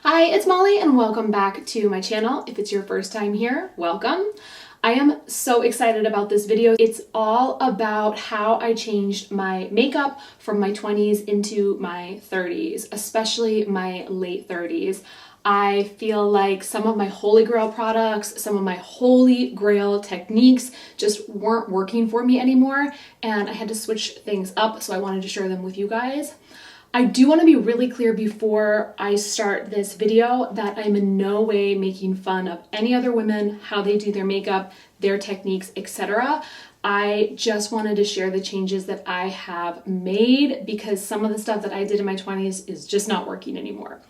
Hi, it's Molly and welcome back to my channel. If it's your first time here, welcome. I am so excited about this video. It's all about how I changed my makeup from my 20s into my 30s, especially my late 30s. I feel like some of my holy grail products, some of my holy grail techniques just weren't working for me anymore, and I had to switch things up, so I wanted to share them with you guys. I do want to be really clear before I start this video that I'm in no way making fun of any other women, how they do their makeup, their techniques, etc. I just wanted to share the changes that I have made because some of the stuff that I did in my 20s is just not working anymore.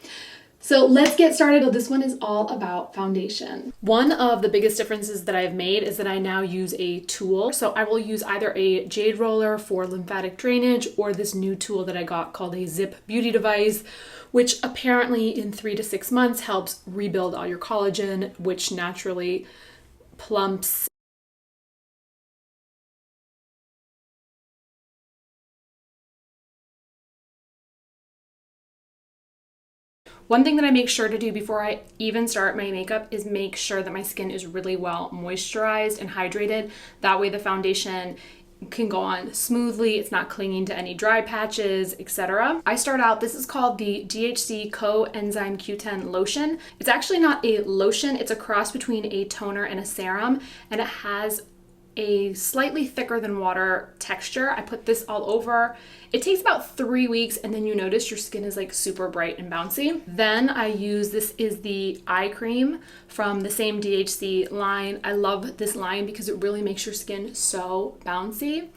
So let's get started. This one is all about foundation. One of the biggest differences that I've made is that I now use a tool. So I will use either a jade roller for lymphatic drainage or this new tool that I got called a ZIIP beauty device, which apparently in 3 to 6 months helps rebuild all your collagen, which naturally plumps. One thing that I make sure to do before I even start my makeup is make sure that my skin is really well moisturized and hydrated. That way the foundation can go on smoothly, it's not clinging to any dry patches, etc. I start out, this is called the DHC CoQ10 Q10 Lotion. It's actually not a lotion, it's a cross between a toner and a serum, and it has a slightly thicker than water texture. I put this all over. It takes about 3 weeks and then you notice your skin is like super bright and bouncy. Then I use, this is the eye cream from the same DHC line. I love this line because it really makes your skin so bouncy.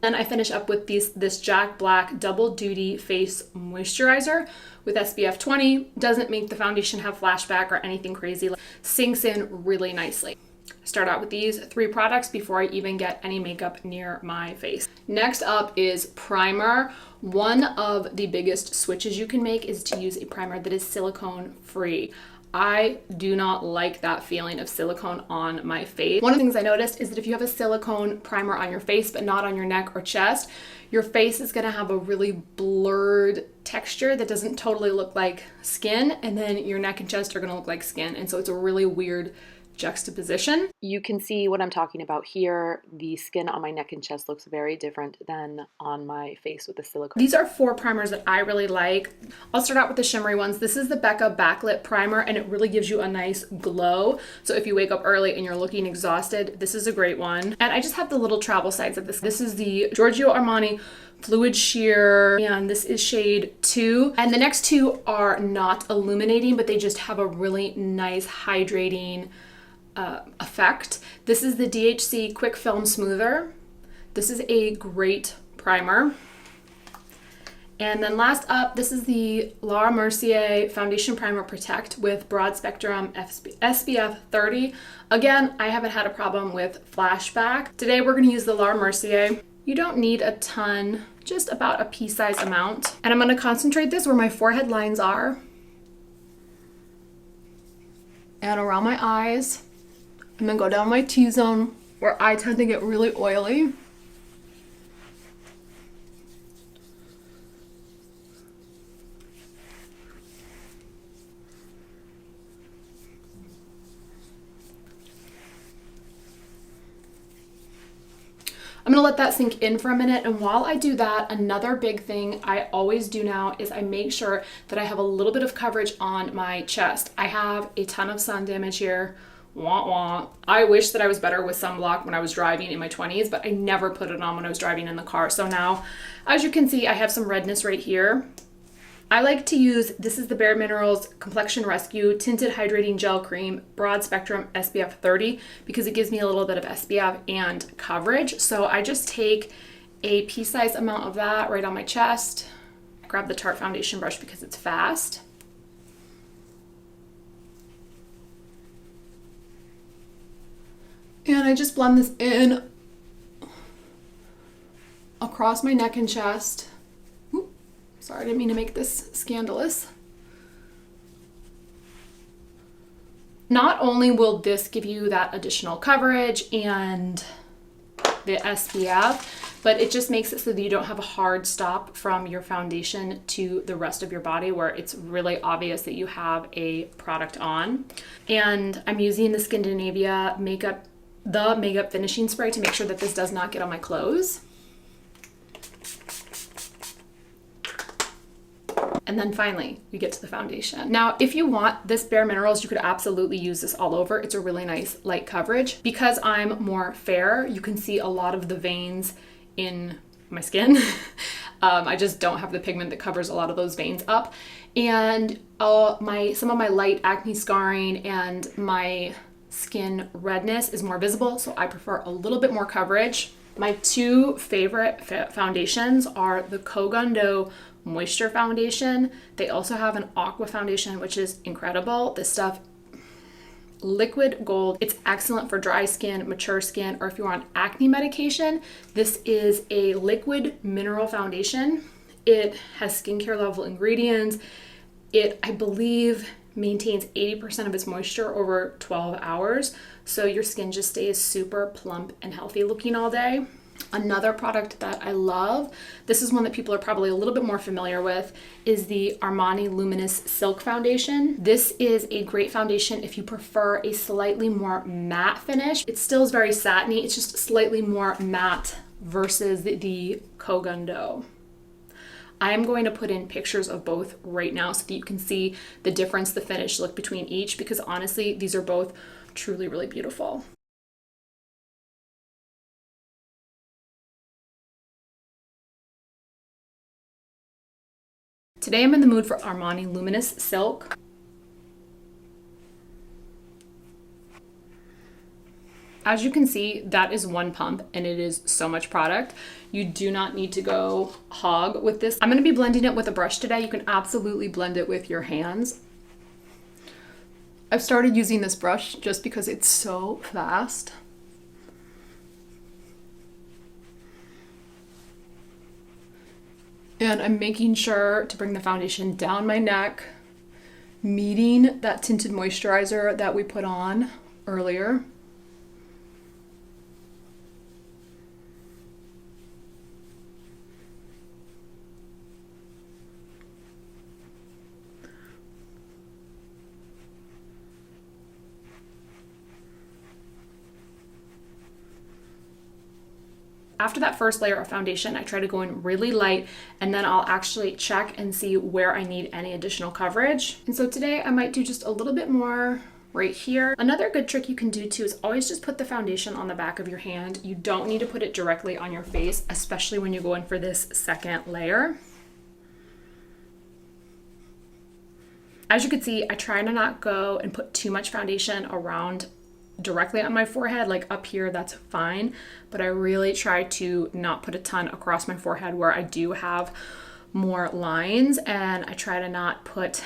Then I finish up with this Jack Black Double Duty Face Moisturizer with SPF 20. Doesn't make the foundation have flashback or anything crazy. Sinks in really nicely. Start out with these 3 products before I even get any makeup near my face. Next up is primer. One of the biggest switches you can make is to use a primer that is silicone free. I do not like that feeling of silicone on my face. One of the things I noticed is that if you have a silicone primer on your face but not on your neck or chest, your face is gonna have a really blurred texture that doesn't totally look like skin, and then your neck and chest are gonna look like skin, and so it's a really weird juxtaposition. You can see what I'm talking about here. The skin on my neck and chest looks very different than on my face with the silicone. These are 4 primers that I really like. I'll start out with the shimmery ones. This is the Becca BackLight Primer, and it really gives you a nice glow. So if you wake up early and you're looking exhausted, this is a great one. And I just have the little travel sides of this. This is the Giorgio Armani Fluid Sheer, and this is shade 2. And the next 2 are not illuminating, but they just have a really nice hydrating effect. This is the DHC Quick Film Smoother. This is a great primer. And then last up, this is the Laura Mercier Foundation Primer Protect with Broad Spectrum SPF 30. Again, I haven't had a problem with flashback. Today we're going to use the Laura Mercier. You don't need a ton, just about a pea-sized amount. And I'm going to concentrate this where my forehead lines are and around my eyes. And then go down my T-zone where I tend to get really oily. I'm gonna let that sink in for a minute, and while I do that, another big thing I always do now is I make sure that I have a little bit of coverage on my chest. I have a ton of sun damage here. Wah wah. I wish that I was better with sunblock when I was driving in my 20s, but I never put it on when I was driving in the car. So now, as you can see, I have some redness right here. I like to use, this is the Bare Minerals Complexion Rescue Tinted Hydrating Gel Cream Broad Spectrum SPF 30 because it gives me a little bit of SPF and coverage. So I just take a pea-sized amount of that right on my chest. Grab the Tarte foundation brush because it's fast. And I just blend this in across my neck and chest. Ooh, sorry, I didn't mean to make this scandalous. Not only will this give you that additional coverage and the SPF, but it just makes it so that you don't have a hard stop from your foundation to the rest of your body where it's really obvious that you have a product on. And I'm using the Scandinavia makeup finishing spray to make sure that this does not get on my clothes. And then finally, we get to the foundation. Now, if you want this Bare Minerals, you could absolutely use this all over. It's a really nice light coverage. Because I'm more fair, you can see a lot of the veins in my skin. I just don't have the pigment that covers a lot of those veins up. And some of my light acne scarring and my skin redness is more visible, so I prefer a little bit more coverage. My two favorite foundations are the CoQ10 Moisture Foundation. They also have an Aqua foundation, which is incredible. This stuff, liquid gold. It's excellent for dry skin, mature skin, or if you're on acne medication. This is a liquid mineral foundation. It has skincare level ingredients. It, I believe, maintains 80% of its moisture over 12 hours. So your skin just stays super plump and healthy looking all day. Another product that I love, this is one that people are probably a little bit more familiar with, is the Armani Luminous Silk Foundation. This is a great foundation if you prefer a slightly more matte finish. It still is very satiny, it's just slightly more matte versus the CoQ10. I am going to put in pictures of both right now so that you can see the difference, the finish look between each, because honestly, these are both truly really beautiful. Today I'm in the mood for Armani Luminous Silk. As you can see, that is one pump and it is so much product. You do not need to go hog with this. I'm going to be blending it with a brush today. You can absolutely blend it with your hands. I've started using this brush just because it's so fast. And I'm making sure to bring the foundation down my neck, meeting that tinted moisturizer that we put on earlier. After that first layer of foundation, I try to go in really light, and then I'll actually check and see where I need any additional coverage. And so today I might do just a little bit more right here. Another good trick you can do too is always just put the foundation on the back of your hand. You don't need to put it directly on your face, especially when you go in for this second layer. As you can see, I try to not go and put too much foundation around directly on my forehead. Like up here, that's fine, but I really try to not put a ton across my forehead where I do have more lines, and I try to not put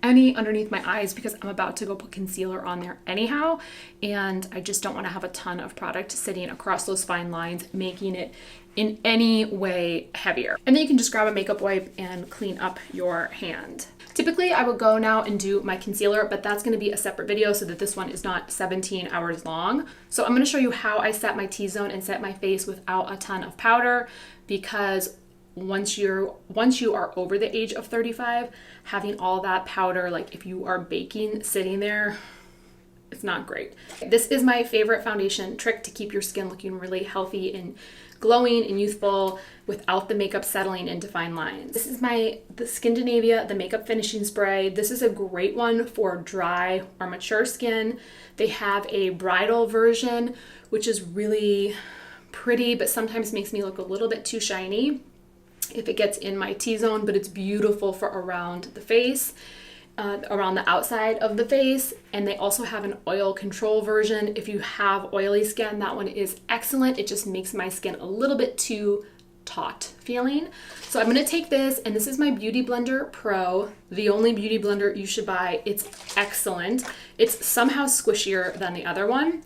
any underneath my eyes because I'm about to go put concealer on there anyhow, and I just don't want to have a ton of product sitting across those fine lines, making it in any way heavier. And then you can just grab a makeup wipe and clean up your hand. Typically, I would go now and do my concealer, but that's going to be a separate video so that this one is not 17 hours long. So I'm going to show you how I set my T-zone and set my face without a ton of powder, because once you are over the age of 35, having all that powder, like if you are baking sitting there, it's not great. This is my favorite foundation trick to keep your skin looking really healthy and glowing and youthful without the makeup settling into fine lines. This is the Scandinavia, the makeup finishing spray. This is a great one for dry or mature skin. They have a bridal version, which is really pretty, but sometimes makes me look a little bit too shiny if it gets in my T-zone, but it's beautiful for around the face. Around the outside of the face. And they also have an oil control version. If you have oily skin, that one is excellent. It just makes my skin a little bit too taut feeling. So I'm going to take this, and this is my Beauty Blender Pro, the only beauty blender you should buy. It's excellent. It's somehow squishier than the other one.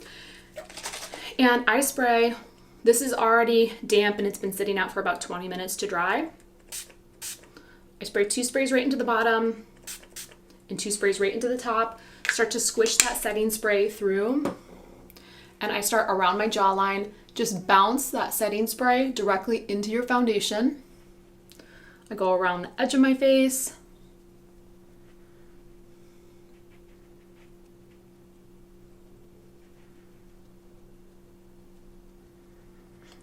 And I spray, this is already damp and it's been sitting out for about 20 minutes to dry. I spray 2 sprays right into the bottom and 2 sprays right into the top. Start to squish that setting spray through. And I start around my jawline Just bounce that setting spray directly into your foundation. I go around the edge of my face.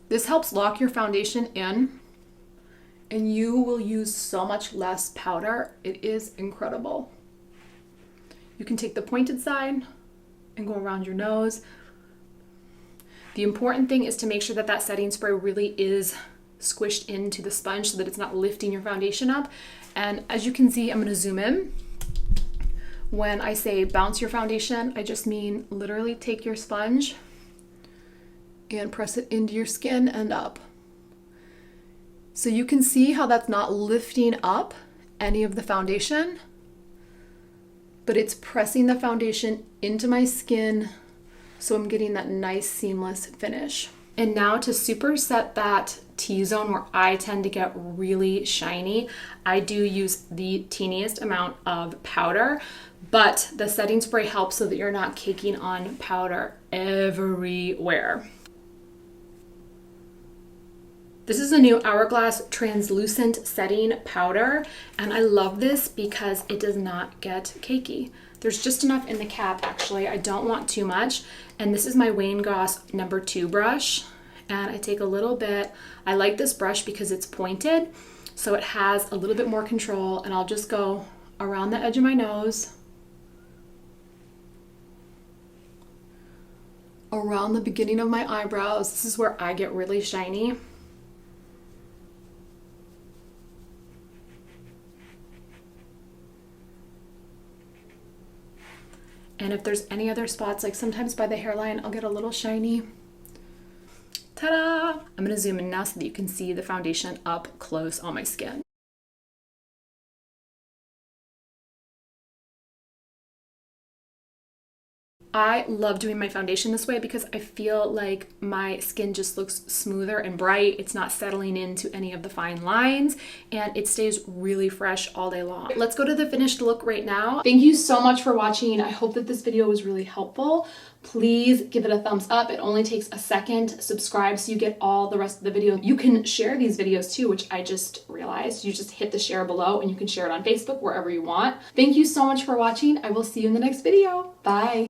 This helps lock your foundation in, and you will use so much less powder. It is incredible. You can take the pointed side and go around your nose. The important thing is to make sure that that setting spray really is squished into the sponge so that it's not lifting your foundation up. And as you can see, I'm gonna zoom in. When I say bounce your foundation, I just mean literally take your sponge and press it into your skin and up. So you can see how that's not lifting up any of the foundation, but it's pressing the foundation into my skin, so I'm getting that nice seamless finish. And now to superset that T-zone where I tend to get really shiny, I do use the teeniest amount of powder, but the setting spray helps so that you're not caking on powder everywhere. This is a new Hourglass translucent setting powder, and I love this because it does not get cakey. There's just enough in the cap, actually. I don't want too much. And this is my Wayne Goss number 2 brush. And I take a little bit. I like this brush because it's pointed, so it has a little bit more control, and I'll just go around the edge of my nose, around the beginning of my eyebrows. This is where I get really shiny. And if there's any other spots, like sometimes by the hairline, I'll get a little shiny. Ta-da! I'm gonna zoom in now so that you can see the foundation up close on my skin. I love doing my foundation this way because I feel like my skin just looks smoother and bright. It's not settling into any of the fine lines, and it stays really fresh all day long. Let's go to the finished look right now. Thank you so much for watching. I hope that this video was really helpful. Please give it a thumbs up. It only takes a second. Subscribe so you get all the rest of the video. You can share these videos too, which I just realized. You just hit the share below and you can share it on Facebook, wherever you want. Thank you so much for watching. I will see you in the next video. Bye.